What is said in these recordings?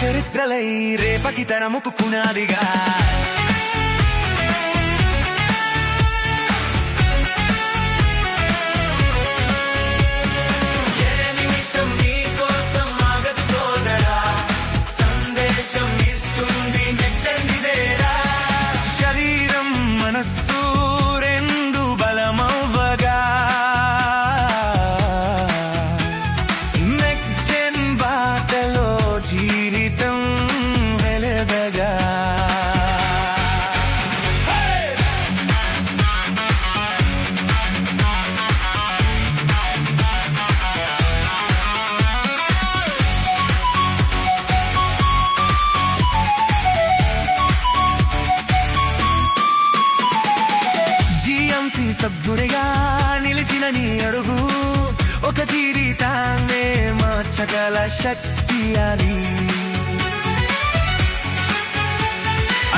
చరిత్రలై రేపటి తరముకు పునాదిగా మనస్సు బలమవ్వగా మెక్చెన్ బాటలో జీవితం వెలవగా సభ్యుడిగా నిలిచిన నీ అడుగు ఒక జీవితాన్నే మార్చగల శక్తి అది.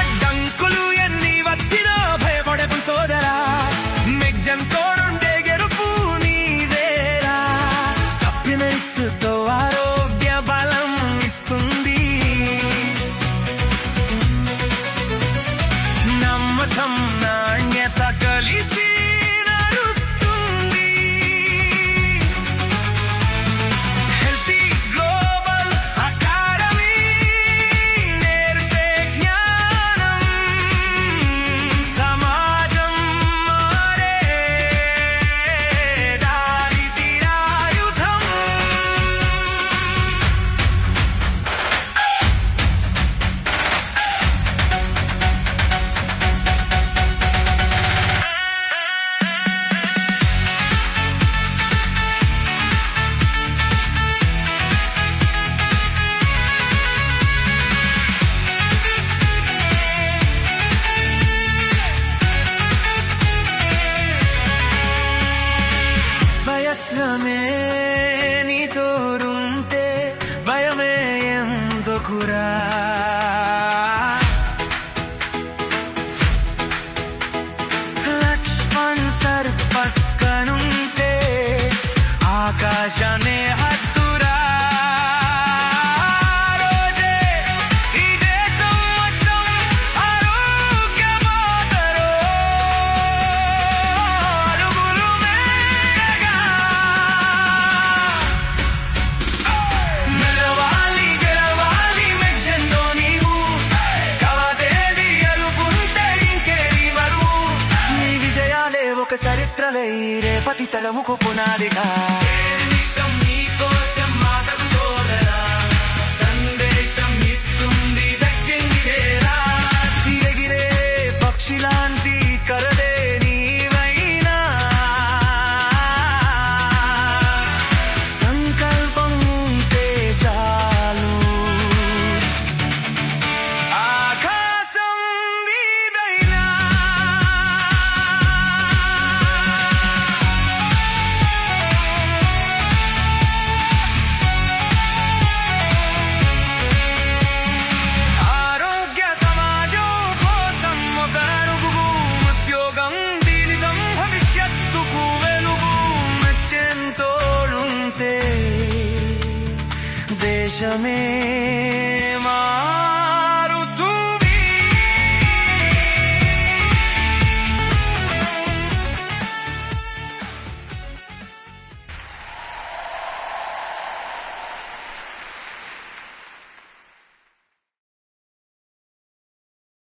అడ్డంకులు ఎన్ని వచ్చినా భయపడకు సోదరా, మెగ్జన్ తోడుండే గెలుపు నీదేరా. సప్లిమెంట్స్తో ఆరోగ్య బలం ఇస్తుంది, నమ్మకం నాణ్యత కలిసి నీ తోరుంటే భయమే ఎందుకురా. లక్ష్మణ్ సర్ పక్కనుంటే ఆకాశాన్ని హత్తురా. ఒక చరిత్రలై రేపటి తరముకు పునాదిగా. సందేశం ఇస్తుంది దక్షిణేరా. ఎగిరే పక్షిలాంటి కరడే నీవైనా, సంకల్పం ఉంటే చాలు. దేశమే